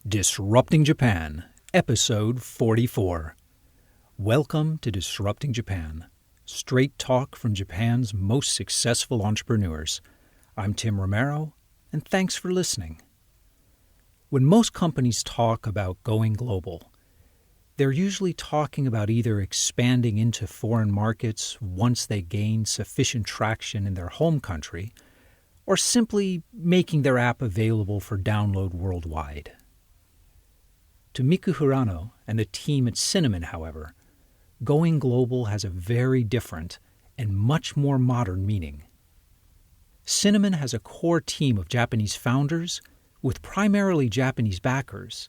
Disrupting Japan, Episode 44. Welcome to Disrupting Japan, straight talk from Japan's most successful entrepreneurs. I'm Tim Romero, and thanks for listening. When most companies talk about going global, they're usually talking about either expanding into foreign markets once they gain sufficient traction in their home country, or simply making their app available for download worldwide. To Miku Hirano and the team at Cinnamon, however, going global has a very different and much more modern meaning. Cinnamon has a core team of Japanese founders with primarily Japanese backers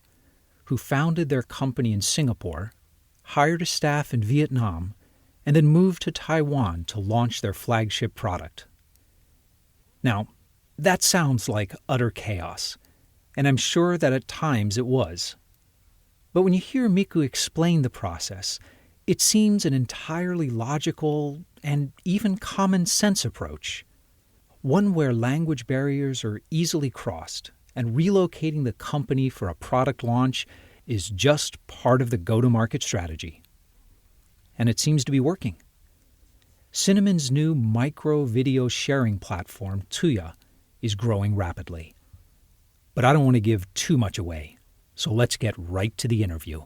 who founded their company in Singapore, hired a staff in Vietnam, and then moved to Taiwan to launch their flagship product. Now, that sounds like utter chaos, and I'm sure that at times it was. But when you hear Miku explain the process, it seems an entirely logical and even common sense approach, one where language barriers are easily crossed and relocating the company for a product launch is just part of the go-to-market strategy. And it seems to be working. Cinnamon's new micro-video sharing platform, Tuya, is growing rapidly. But I don't want to give too much away. So let's get right to the interview.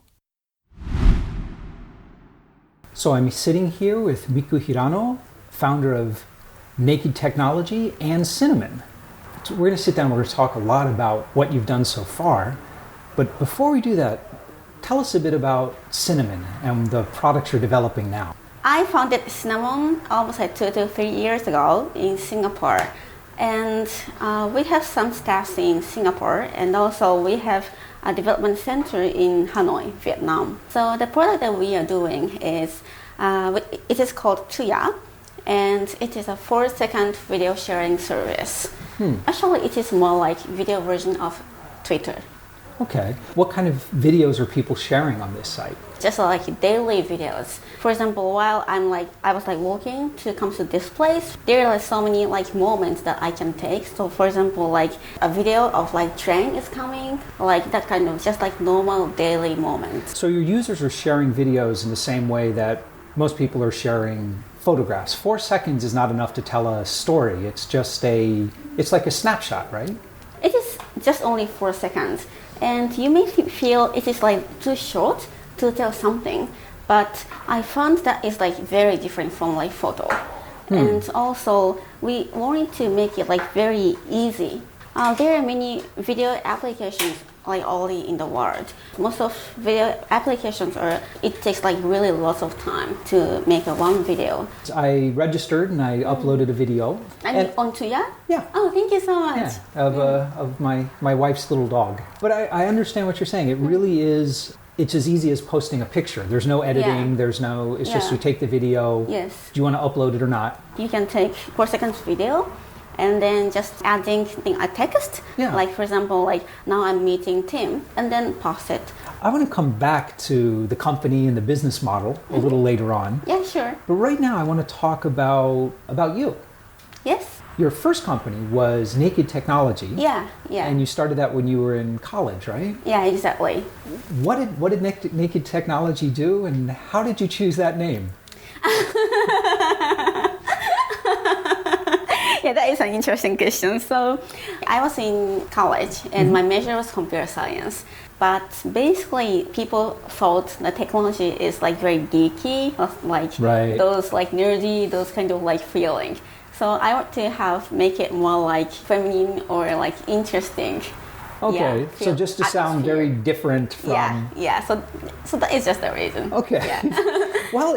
So I'm sitting here with Miku Hirano, founder of Naked Technology and Cinnamon. So we're going to sit down and we're going to talk a lot about what you've done so far. But before we do that, tell us a bit about Cinnamon and the products you're developing now. I founded Cinnamon almost 2 to 3 years ago in Singapore. And we have some staff in Singapore, and also we have a development center in Hanoi, Vietnam. So the product that we are doing is, it is called Tuya, and it is a 4-second video sharing service. Actually, it is more like video version of Twitter. Okay. What kind of videos are people sharing on this site? Just like daily videos. For example, while I was walking to come to this place, there are so many moments that I can take. So for example, a video of train is coming, that kind of just normal daily moments. So your users are sharing videos in the same way that most people are sharing photographs. 4 seconds is not enough to tell a story. It's like a snapshot, right? It is just only 4 seconds. And you may feel it is too short to tell something, but I found that is very different from photo. And also we wanted to make it very easy. There are many video applications already in the world. Most of video applications it takes really lots of time to make one video. I registered and I uploaded a video. And on Tuya? Yeah. Oh, thank you so much. Yeah, of my wife's little dog. But I understand what you're saying. It really is, it's as easy as posting a picture. There's no editing, it's just you take the video. Yes. Do you want to upload it or not? You can take 4 seconds video and then just adding a text. Yeah. For example, now I'm meeting Tim, and then post it. I want to come back to the company and the business model a little later on. Yeah, sure. But right now I want to talk about you. Yes. Your first company was Naked Technology. Yeah. And you started that when you were in college, right? Yeah, exactly. What did Naked Technology do, and how did you choose that name? Yeah, that is an interesting question. So I was in college and my major was computer science. But basically, people thought the technology is very geeky, right. Those nerdy, those kind of feeling. So I want to make it more feminine or interesting. Okay, yeah, so just to sound very different from... Yeah. So that is just the reason. Okay. Yeah. Well,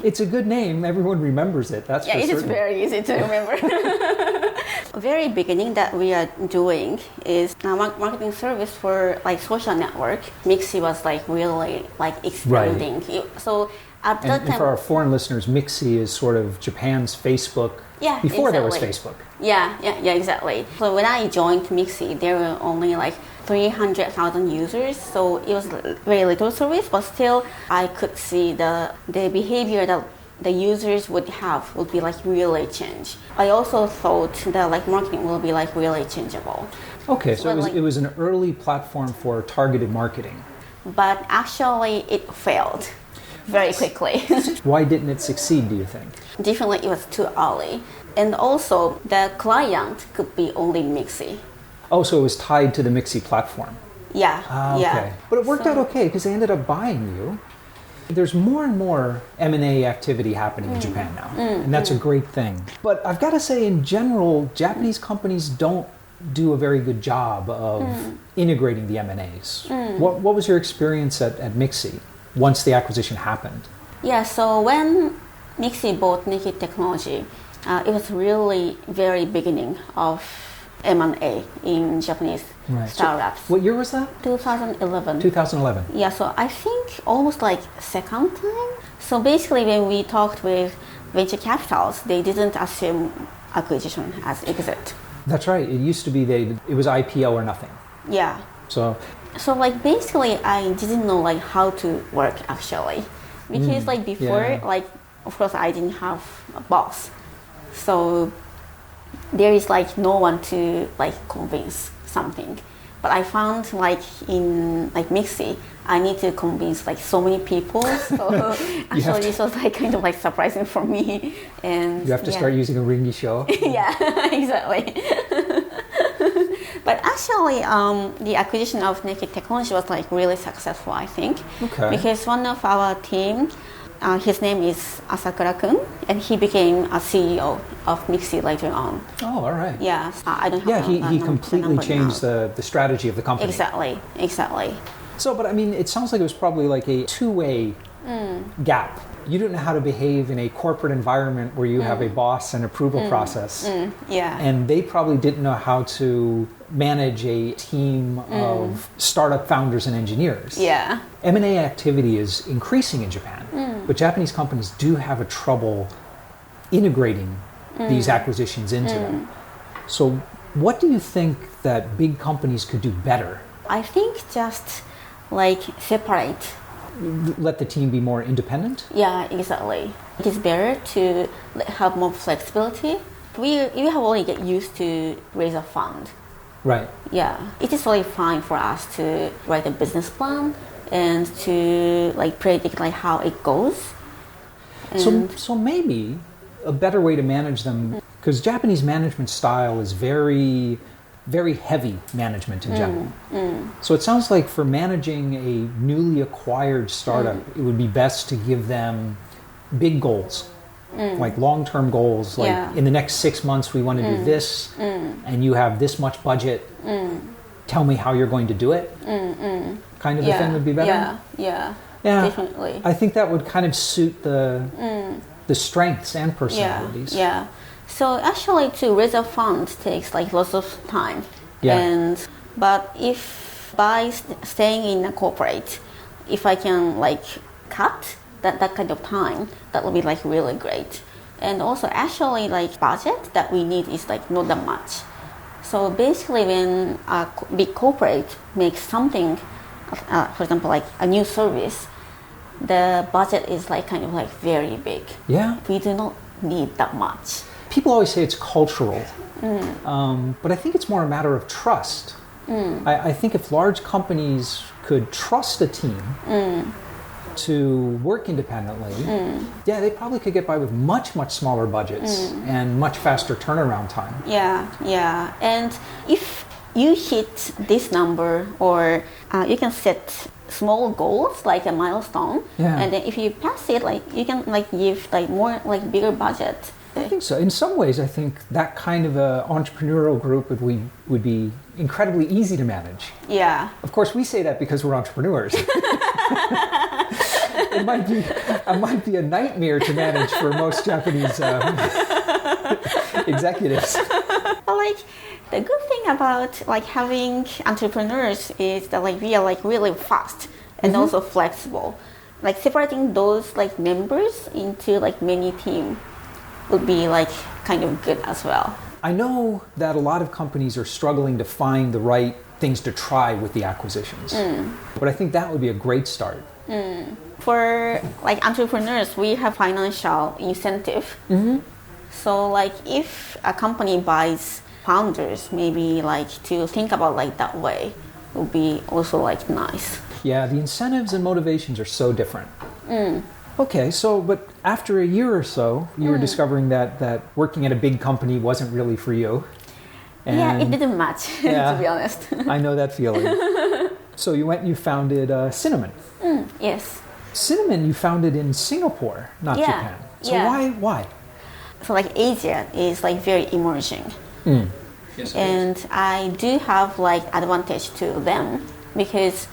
it's a good name. Everyone remembers it. That's for certain. Yeah, it is very easy to remember. Very beginning that we are doing is a marketing service for social network. Mixi was really expanding. Right. So at that time, and for our foreign listeners, Mixi is sort of Japan's Facebook. Yeah, before exactly. there was Facebook. Yeah, exactly. So when I joined Mixi, there were only 300,000 users, so it was very little service, but still I could see the behavior that the users would be really change. I also thought that marketing will be really changeable. Okay, so Well, it was an early platform for targeted marketing. but actually it failed very quickly. Why didn't it succeed, do you think? Definitely it was too early. And also the client could be only Mixi. Oh, so it was tied to the Mixi platform. Yeah, Ah, okay. yeah. But it worked out okay because they ended up buying you. There's more and more M&A activity happening in Japan now, and that's a great thing. But I've got to say, in general, Japanese companies don't do a very good job of integrating the M&As. What was your experience at Mixi once the acquisition happened? Yeah, so when Mixi bought Naked Technology, it was really very beginning of M&A in Japanese startups. So what year was that? 2011. 2011. Yeah, so I think almost like second time. So basically when we talked with venture capitals, they didn't assume acquisition as exit. That's right. It used to be it was IPO or nothing. Yeah. So like basically I didn't know like how to work actually. Because like before, like of course I didn't have a boss. So there is like no one to like convince something. But I found like in like Mixi, I need to convince like so many people. So actually this was like kind of like surprising for me. And you have to start using a ringi show. Yeah, exactly. But actually, the acquisition of Naked Technology was like really successful, I think. Okay. Because one of our team, his name is Asakura-kun, and he became a CEO of Mixi later on. Oh, all right. Yeah, I don't have. Yeah, he completely changed the strategy of the company. Exactly. So, but I mean, it sounds like it was probably like a two-way gap. You didn't know how to behave in a corporate environment where you have a boss and approval process. Yeah. And they probably didn't know how to manage a team of startup founders and engineers. Yeah. M&A activity is increasing in Japan, but Japanese companies do have a trouble integrating these acquisitions into them. So what do you think that big companies could do better? I think just like separate. Let the team be more independent? Yeah, exactly. It is better to have more flexibility. We have already get used to raise a fund. Right. Yeah, it is really fine for us to write a business plan and to like predict like how it goes. So maybe a better way to manage them, because Japanese management style is very, very heavy management in general. So it sounds like for managing a newly acquired startup, it would be best to give them big goals, like long-term goals, like in the next 6 months we want to do this, and you have this much budget. Tell me how you're going to do it. Kind of a thing would be better. Yeah, definitely. I think that would kind of suit the strengths and personalities. Yeah. So actually, to raise a fund takes like lots of time. Yeah. But if by staying in a corporate, if I can like cut that kind of time, that would be like really great. And also, actually, like budget that we need is like not that much. So basically, when a big corporate makes something, for example, like a new service, the budget is like kind of like very big. Yeah. We do not need that much. People always say it's cultural, but I think it's more a matter of trust. I think if large companies could trust a team to work independently, they probably could get by with much, much smaller budgets and much faster turnaround time. Yeah. And if you hit this number, or you can set small goals like a milestone, and then if you pass it, like you can like give like more like bigger budget. I think so. In some ways, I think that kind of an entrepreneurial group would be incredibly easy to manage. Yeah. Of course, we say that because we're entrepreneurs. It might be a nightmare to manage for most Japanese executives. But like the good thing about like having entrepreneurs is that like we are like really fast and also flexible. Like separating those like members into like many teams would be like kind of good as well. I know that a lot of companies are struggling to find the right things to try with the acquisitions, but I think that would be a great start. For like entrepreneurs, we have financial incentive. So like if a company buys founders maybe like to think about like that way would be also like nice. Yeah, the incentives and motivations are so different. Okay, so but after a year or so, you were discovering that working at a big company wasn't really for you. And Yeah, it didn't match, to be honest. I know that feeling. So you went and you founded Cinnamon. Yes. Cinnamon you founded in Singapore, not Yeah, Japan. So yeah. why? So like Asia is like very emerging. Yes, And I do have like advantage to them because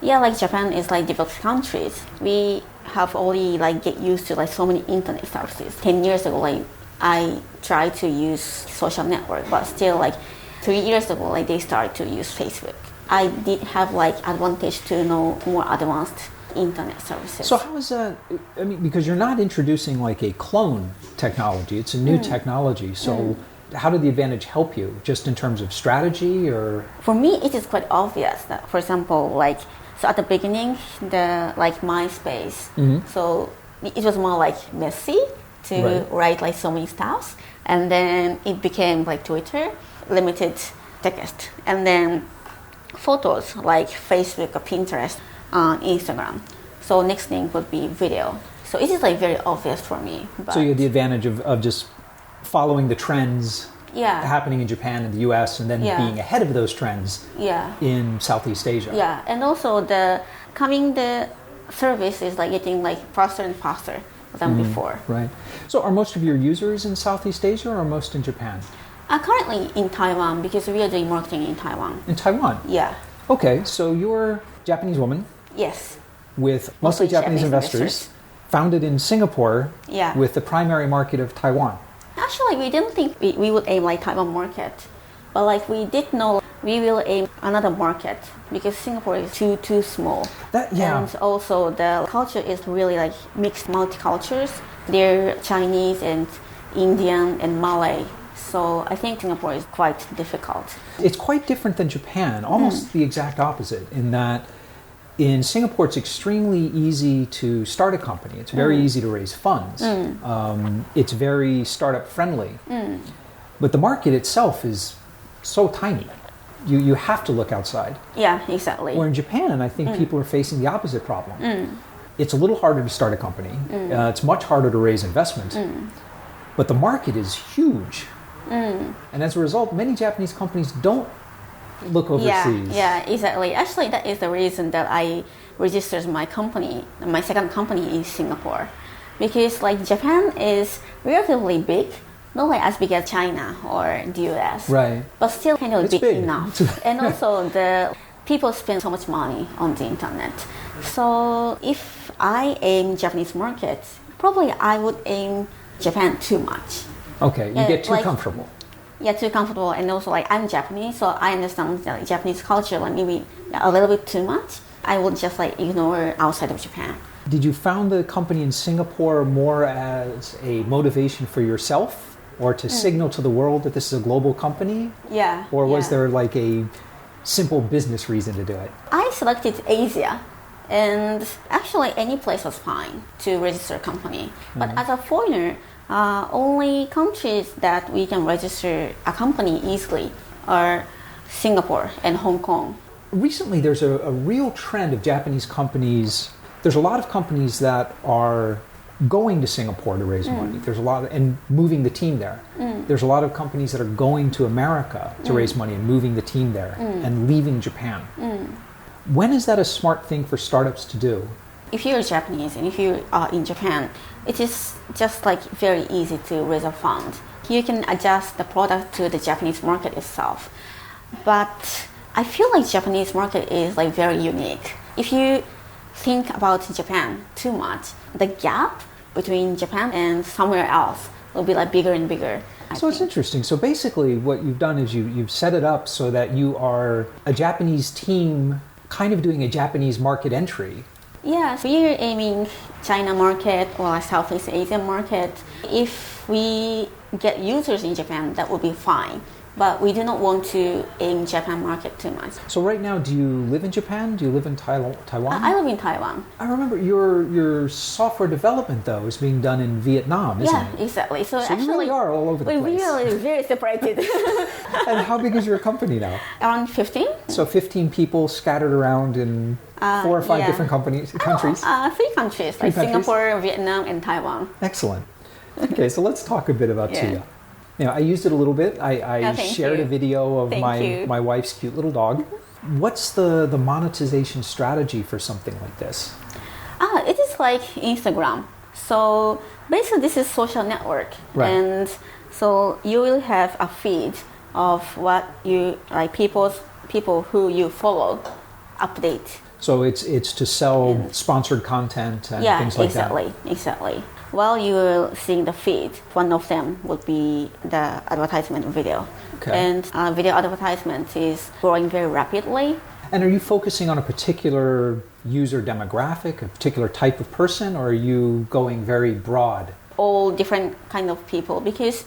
like Japan is like developed countries. We have already like get used to like so many internet services. 10 years ago, like I tried to use social network, but still like 3 years ago, like they started to use Facebook. I did have like advantage to know more advanced internet services. So how is that? I mean, because you're not introducing like a clone technology; it's a new technology. So how did the advantage help you, just in terms of strategy, or? For me, it is quite obvious that, for example, like so at the beginning, the like MySpace, so it was more like messy to write like so many stuffs, and then it became like Twitter, limited text, and then photos like Facebook or Pinterest, Instagram. So next thing would be video. So it is like very obvious for me. But So you had the advantage of just following the trends happening in Japan and the US, and then being ahead of those trends in Southeast Asia. Yeah, and also the service is like getting like faster and faster than before. Right. So are most of your users in Southeast Asia or most in Japan? Currently in Taiwan because we are doing marketing in Taiwan. In Taiwan? Yeah. Okay, so you're a Japanese woman Yes. with mostly Japanese investors, founded in Singapore with the primary market of Taiwan. Actually, we didn't think we would aim like Taiwan market, but like we did know we will aim another market because Singapore is too small. And also the culture is really like mixed multicultures. They're Chinese and Indian and Malay. So I think Singapore is quite difficult. It's quite different than Japan, almost the exact opposite, in that in Singapore it's extremely easy to start a company. It's very easy to raise funds. It's very startup friendly. But the market itself is so tiny. You have to look outside. Yeah, exactly. Where in Japan, I think people are facing the opposite problem. It's a little harder to start a company. It's much harder to raise investment. But the market is huge. And as a result, many Japanese companies don't look overseas. Yeah, exactly. Actually, that is the reason that I registered my company, my second company in Singapore. Because like Japan is relatively big, not like as big as China or the US. Right. But still kind of It's big enough. And also the people spend so much money on the internet. So if I aim Japanese market, probably I would aim Japan too much. Okay, you get too comfortable. Yeah, too comfortable, and also like I'm Japanese, so I understand the Japanese culture like maybe a little bit too much. I would just like ignore outside of Japan. Did you found the company in Singapore more as a motivation for yourself, or to signal to the world that this is a global company? Yeah. Or was there like a simple business reason to do it? I selected Asia, and actually any place was fine to register a company. But as a foreigner, only countries that we can register a company easily are Singapore and Hong Kong. Recently, there's a real trend of Japanese companies. There's a lot of companies that are going to Singapore to raise money. There's a lot and moving the team there. There's a lot of companies that are going to America to raise money and moving the team there and leaving Japan. When is that a smart thing for startups to do? If you're Japanese and if you are in Japan, it is just like very easy to raise a fund. You can adjust the product to the Japanese market itself. But I feel like Japanese market is like very unique. If you think about Japan too much, the gap between Japan and somewhere else will be like bigger and bigger. So it's interesting. So basically what you've done is you've set it up so that you are a Japanese team kind of doing a Japanese market entry. Yeah, so we're aiming China market or Southeast Asian market. If we get users in Japan, that would be fine. but we do not want to aim Japan market too much. So right now, do you live in Japan? Do you live in Taiwan? I live in Taiwan. I remember your software development, though, is being done in Vietnam, isn't it? Yeah, exactly. So you actually, really are all over the place. We really very separated. And how big is your company now? Around 15. So 15 people scattered around in 4 or 5 different countries? 3 countries, like Singapore, Vietnam, and Taiwan. Excellent. Okay, so let's talk a bit about Tuya. You know, I used it a little bit. I shared a video of my wife's cute little dog. What's the monetization strategy for something like this? It is like Instagram. So basically, this is social network, and so you will have a feed of what you like people who you follow update. So it's to sell sponsored content and things like that. Yeah, exactly. While you're seeing the feed, one of them would be the advertisement video. Okay. And video advertisement is growing very rapidly. And are you focusing on a particular user demographic, a particular type of person, or are you going very broad? All different kind of people, because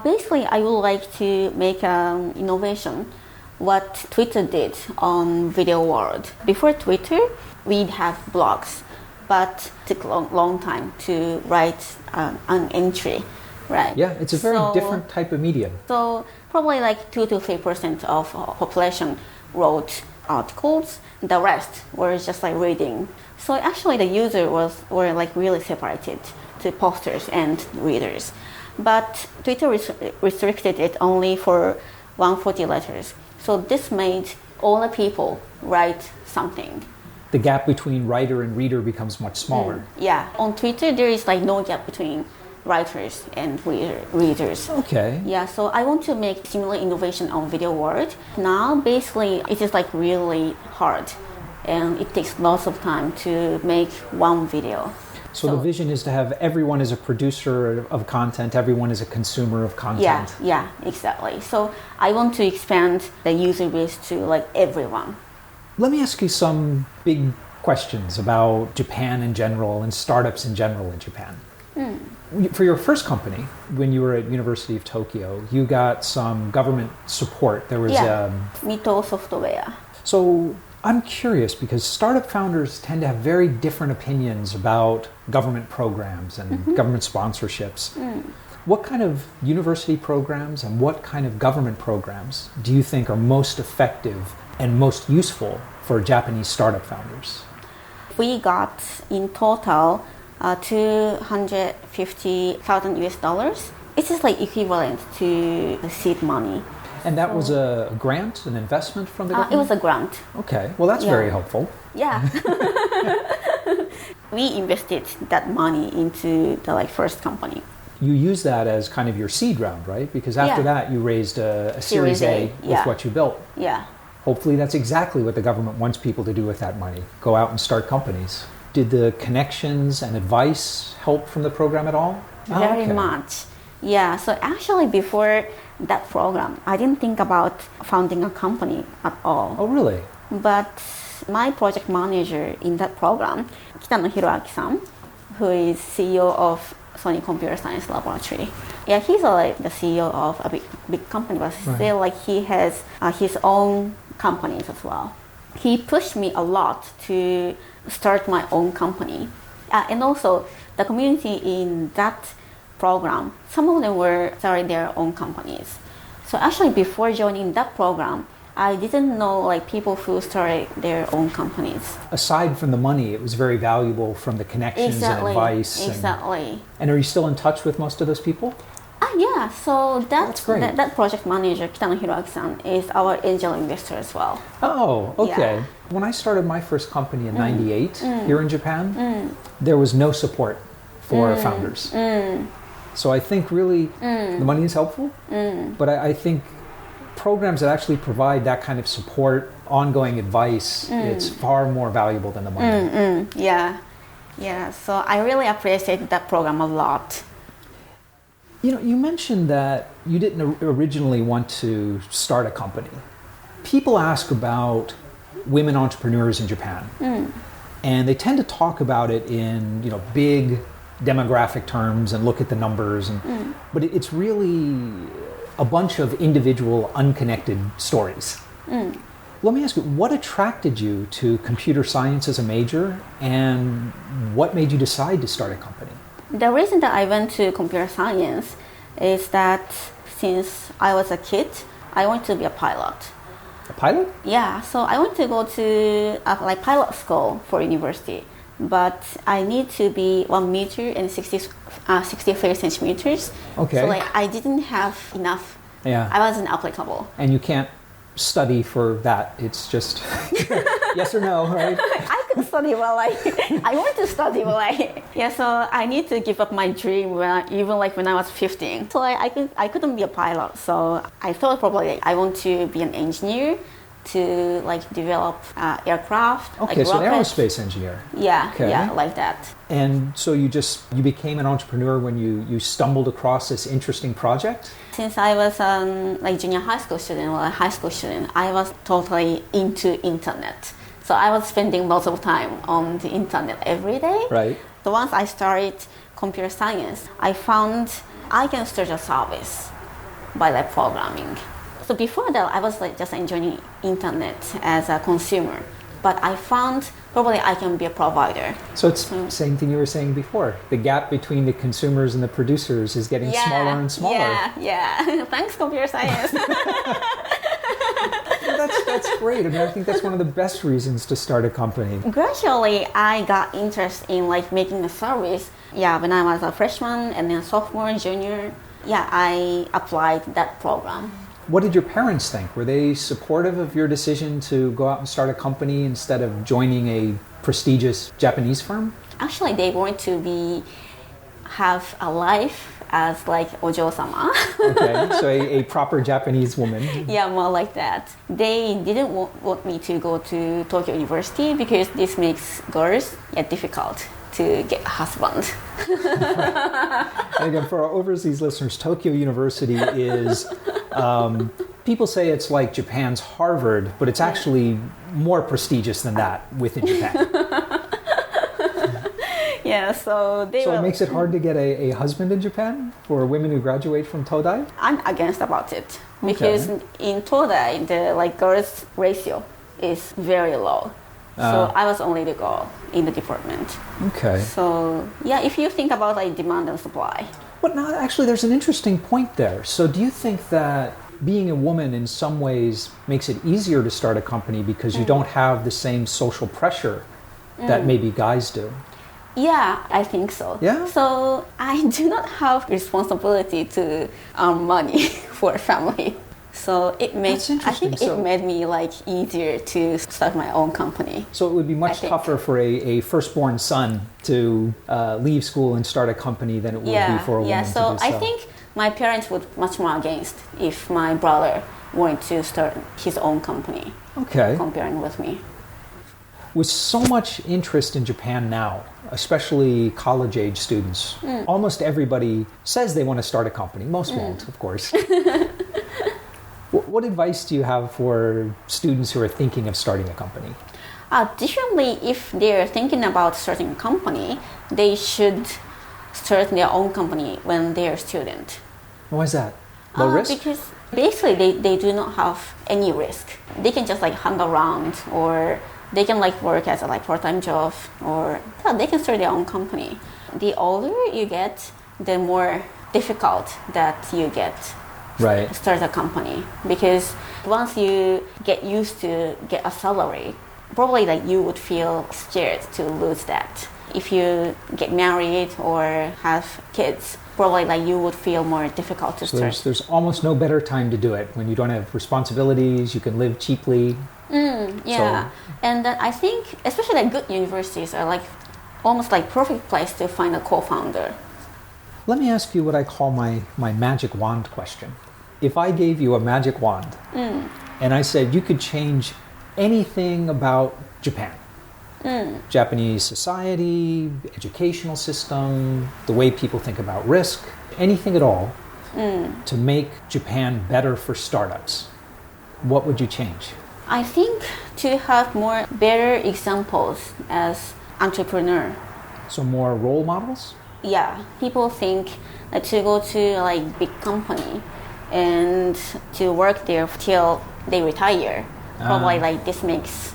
basically I would like to make an innovation what Twitter did on video world. Before Twitter, we'd have blogs, but it took a long time to write an entry, right? Yeah, it's a very different type of medium. So probably like 2 to 3% of population wrote articles. The rest were just like reading. So actually the user were like really separated to posters and readers. But Twitter restricted it only for 140 letters. So this made all the people write something. The gap between writer and reader becomes much smaller. Yeah, on Twitter there is like no gap between writers and readers. Okay. Yeah, so I want to make similar innovation on video world. Now basically it is like really hard and it takes lots of time to make one video. So the vision is to have everyone as a producer of content, everyone as a consumer of content. Yeah, exactly. So I want to expand the user base to like everyone. Let me ask you some big questions about Japan in general and startups in general in Japan. For your first company, when you were at University of Tokyo, you got some government support. There was Mito software. So I'm curious because startup founders tend to have very different opinions about government programs and government sponsorships. What kind of university programs and what kind of government programs do you think are most effective and most useful for Japanese startup founders? We got in total $250,000 US. It is like equivalent to the seed money. And that was a grant, an investment from the government? It was a grant. Okay, well that's very helpful. Yeah. We invested that money into the first company. You use that as kind of your seed round, right? Because after that you raised a Series A with what you built. Yeah. Hopefully that's exactly what the government wants people to do with that money. Go out and start companies. Did the connections and advice help from the program at all? Very much. Yeah, so actually before that program, I didn't think about founding a company at all. Oh, really? But my project manager in that program, Miku Hirano, who is CEO of Sony Computer Science Laboratory. Yeah, he's like the CEO of a big company, but still like he has his own companies as well. He pushed me a lot to start my own company. And also the community in that program, some of them were starting their own companies. So actually before joining that program, I didn't know like people who started their own companies. Aside from the money, it was very valuable from the connections and advice. Exactly. And are you still in touch with most of those people? Yeah, so that's great. That project manager, Hiroaki-san, is our angel investor as well. Oh, okay. Yeah. When I started my first company in 98 here in Japan, there was no support for founders. So I think really the money is helpful, but I think programs that actually provide that kind of support, ongoing advice, it's far more valuable than the money. Yeah. So I really appreciate that program a lot. You know, you mentioned that you didn't originally want to start a company. People ask about women entrepreneurs in Japan, and they tend to talk about it in big demographic terms and look at the numbers, but it's really a bunch of individual, unconnected stories. Let me ask you, what attracted you to computer science as a major, and what made you decide to start a company? The reason that I went to computer science is that since I was a kid, I wanted to be a pilot. A pilot? Yeah, so I want to go to pilot school for university, but I need to be 1 meter and 63 centimeters. Okay. So I didn't have enough. Yeah. I wasn't applicable. And you can't study for that. It's just yes or no, right? I could study I want to study so I need to give up my dream when I was 15. So I couldn't be a pilot. So I thought probably I want to be an engineer to develop aircraft. Okay, so an rockets. aerospace engineer. Yeah, Okay. yeah, like that. And so you became an entrepreneur when you stumbled across this interesting project? Since I was junior high school student or a high school student, I was totally into internet. So I was spending lots of time on the internet every day. Right. So once I started computer science, I found I can start a service by programming. So before that, I was just enjoying internet as a consumer. But I found probably I can be a provider. So it's the same thing you were saying before. The gap between the consumers and the producers is getting smaller and smaller. Yeah. Thanks, computer science. That's great. I mean, I think that's one of the best reasons to start a company. Gradually, I got interested in making a service. Yeah, when I was a freshman and then sophomore, junior, I applied that program. What did your parents think? Were they supportive of your decision to go out and start a company instead of joining a prestigious Japanese firm? Actually, they want to have a life as ojo-sama. Okay, so a proper Japanese woman. Yeah, more like that. They didn't want me to go to Tokyo University because this makes girls difficult to get a husband. And again, for our overseas listeners, Tokyo University is, people say it's like Japan's Harvard, but it's actually more prestigious than that within Japan. Yeah, so it makes it hard to get a husband in Japan for women who graduate from Todai? I'm against about it because in Todai, the girls ratio is very low. So I was only the girl in the department. Okay. So if you think about demand and supply. But no, actually, there's an interesting point there. So do you think that being a woman in some ways makes it easier to start a company because you don't have the same social pressure that maybe guys do? Yeah, I think so. Yeah? So I do not have responsibility to earn money for a family. So it made me easier to start my own company. So it would be much tougher for a firstborn son to leave school and start a company than it would be for a woman to do so. I think my parents would much more against if my brother wanted to start his own company. Okay. Comparing with me. With so much interest in Japan now, especially college-age students, almost everybody says they want to start a company. Most won't, of course. What advice do you have for students who are thinking of starting a company? Differently, if they're thinking about starting a company, they should start their own company when they're a student. Why is that? Low risk? Because basically they do not have any risk. They can just hang around, or they can work as a part-time job, or they can start their own company. The older you get, the more difficult that you get. Right. Start a company, because once you get used to get a salary, probably you would feel scared to lose that. If you get married or have kids, probably you would feel more difficult to start. There's almost no better time to do it when you don't have responsibilities, you can live cheaply. And I think especially good universities are almost perfect place to find a co-founder. Let me ask you what I call my magic wand question. If I gave you a magic wand and I said you could change anything about Japan, Japanese society, educational system, the way people think about risk, anything at all, to make Japan better for startups, what would you change? I think to have more better examples as entrepreneur. So more role models? Yeah, people think that to go to big company, and to work there till they retire. Probably like this mix.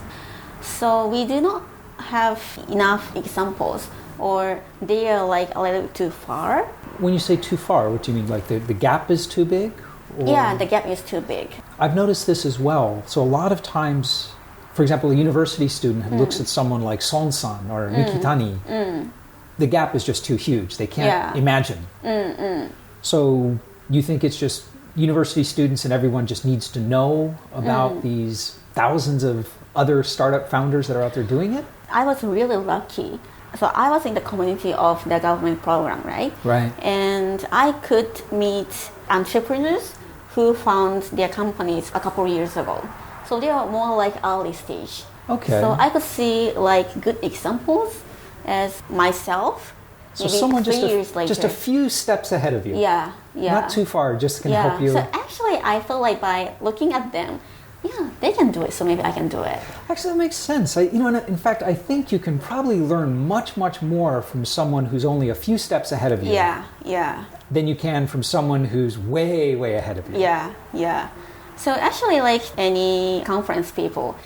So we do not have enough examples, or they are like a little too far. When you say too far, what do you mean? Like the gap is too big? Or? Yeah, the gap is too big. I've noticed this as well. So a lot of times, for example, a university student who looks at someone like Son-san or Mikitani, the gap is just too huge. They can't imagine. So you think it's just university students and everyone just needs to know about these thousands of other startup founders that are out there doing it? I was really lucky. So I was in the community of the government program, right? Right. And I could meet entrepreneurs who found their companies a couple of years ago. So they are more like early stage. Okay. So I could see like good examples as myself. So maybe someone 3 years later. just a few steps ahead of you. Yeah. Not too far, just can help you. So actually I feel like by looking at them, they can do it, so maybe I can do it. Actually, that makes sense. In fact, I think you can probably learn much, much more from someone who's only a few steps ahead of you. Yeah. Than you can from someone who's way, way ahead of you. Yeah. So actually, like any conference people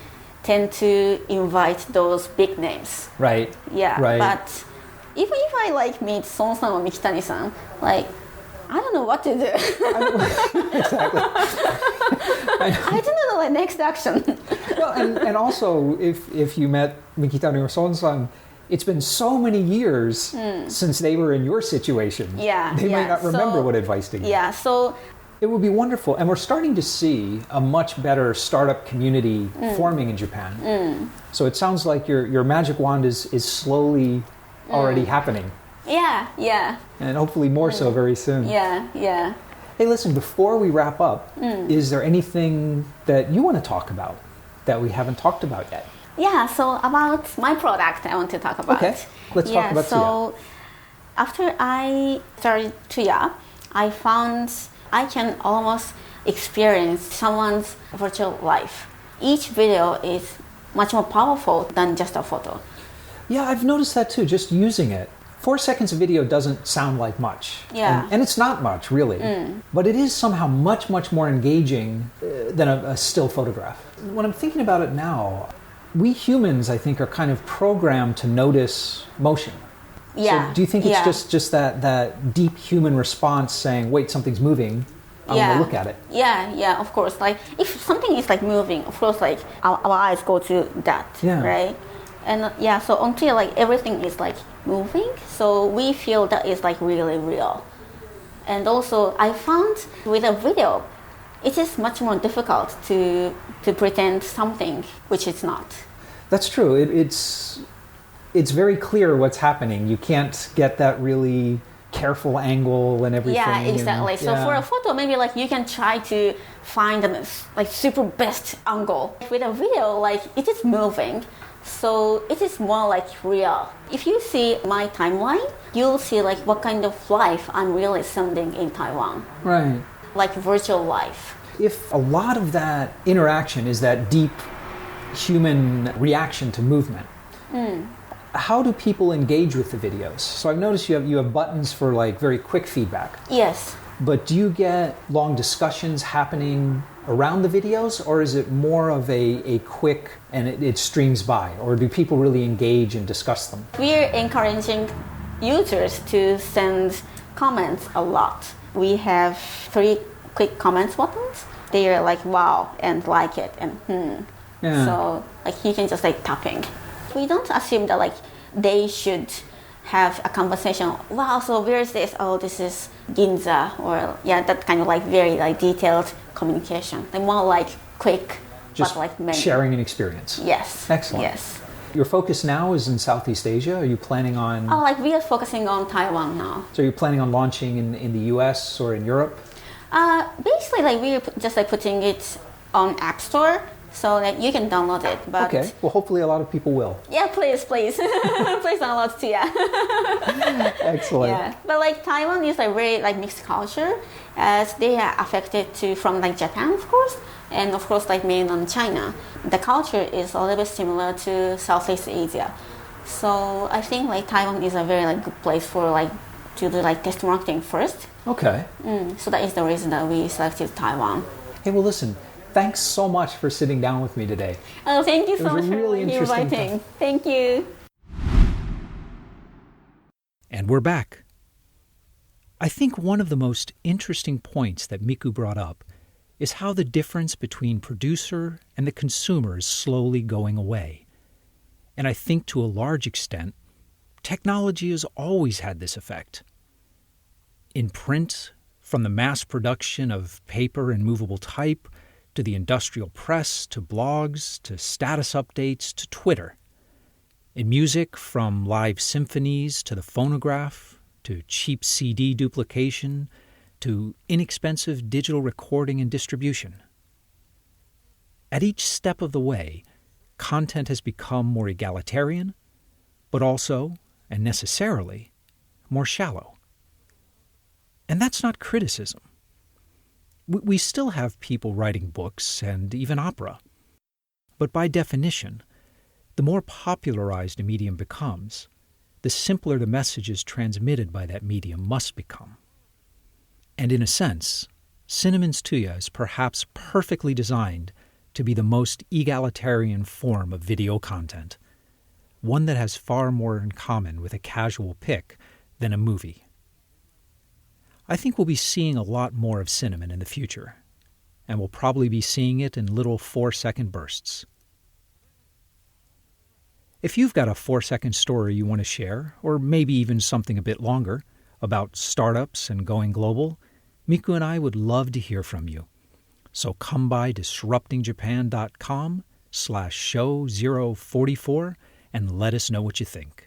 tend to invite those big names. Right. Yeah. Right. But even if I like meet Son-san or Mikitani-san, like I don't know what to do. Exactly. I don't know the next action. Well, and also, if you met Mikitani or Son-san, it's been so many years since they were in your situation. They might not remember what advice to give. Yeah, so it would be wonderful. And we're starting to see a much better startup community forming in Japan. So it sounds like your magic wand is slowly already happening. Yeah. And hopefully more so very soon. Yeah. Hey, listen, before we wrap up, is there anything that you want to talk about that we haven't talked about yet? Yeah, so about my product I want to talk about. Okay, let's talk about Tuya. So after I started Tuya, I found I can almost experience someone's virtual life. Each video is much more powerful than just a photo. Yeah, I've noticed that too, just using it. 4 seconds of video doesn't sound like much. Yeah. And it's not much, really. But it is somehow much, much more engaging than a still photograph. When I'm thinking about it now, we humans, I think, are kind of programmed to notice motion. Yeah. So do you think it's just that deep human response saying, wait, something's moving, I want to look at it? Yeah, of course. Like, if something is like moving, of course, like our eyes go to that, right? And so on Tuya, like everything is like moving, so we feel that is like really real. And also, I found with a video, it is much more difficult to pretend something which is not. That's true. It's very clear what's happening. You can't get that really careful angle and everything. Yeah, exactly. So for a photo, maybe like you can try to find the like super best angle. With a video, like it is moving, so it is more like real. If you see my timeline, you'll see like what kind of life I'm really sending in Taiwan. Right. Like virtual life. If a lot of that interaction is that deep human reaction to movement, how do people engage with the videos? So I've noticed you have buttons for like very quick feedback. Yes. But do you get long discussions happening around the videos, or is it more of a quick and it streams by? Or do people really engage and discuss them? We're encouraging users to send comments a lot. We have 3 quick comments buttons. They are like wow and like it and So like you can just like tapping. We don't assume that like they should have a conversation. Wow, so where is this? Oh, this is Ginza, or that kind of like very like detailed communication. They're more like quick, just but like many. Sharing an experience. Yes. Excellent. Yes. Your focus now is in Southeast Asia. Are you planning on? Like we are focusing on Taiwan now. So you're planning on launching in the U.S. or in Europe? Basically, like we're just like putting it on App Store. So that you can download it. But okay. Well, hopefully a lot of people will. Yeah, please. Please download Tuya. Excellent. Yeah. But like Taiwan is like very like mixed culture, as they are affected from like Japan, of course, and of course like mainland China. The culture is a little bit similar to Southeast Asia. So I think like Taiwan is a very like good place for like to do like test marketing first. Okay. So that is the reason that we selected Taiwan. Hey, well, listen, thanks so much for sitting down with me today. Oh, thank you so much really for interesting inviting. Thank you. And we're back. I think one of the most interesting points that Miku brought up is how the difference between producer and the consumer is slowly going away. And I think to a large extent, technology has always had this effect. In print, from the mass production of paper and movable type, to the industrial press, to blogs, to status updates, to Twitter. In music, from live symphonies to the phonograph, to cheap CD duplication, to inexpensive digital recording and distribution. At each step of the way, content has become more egalitarian, but also, and necessarily, more shallow. And that's not criticism. We still have people writing books and even opera. But by definition, the more popularized a medium becomes, the simpler the messages transmitted by that medium must become. And in a sense, Cinnamon's Tuya is perhaps perfectly designed to be the most egalitarian form of video content, one that has far more in common with a casual pick than a movie. I think we'll be seeing a lot more of Cinnamon in the future, and we'll probably be seeing it in little 4-second bursts. If you've got a 4-second story you want to share, or maybe even something a bit longer, about startups and going global, Miku and I would love to hear from you. So come by disruptingjapan.com/show044 and let us know what you think.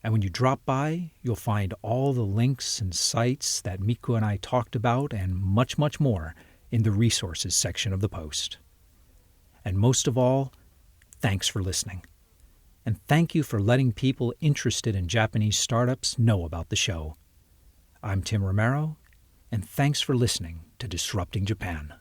And when you drop by, you'll find all the links and sites that Miku and I talked about and much, much more in the resources section of the post. And most of all, thanks for listening. And thank you for letting people interested in Japanese startups know about the show. I'm Tim Romero, and thanks for listening to Disrupting Japan.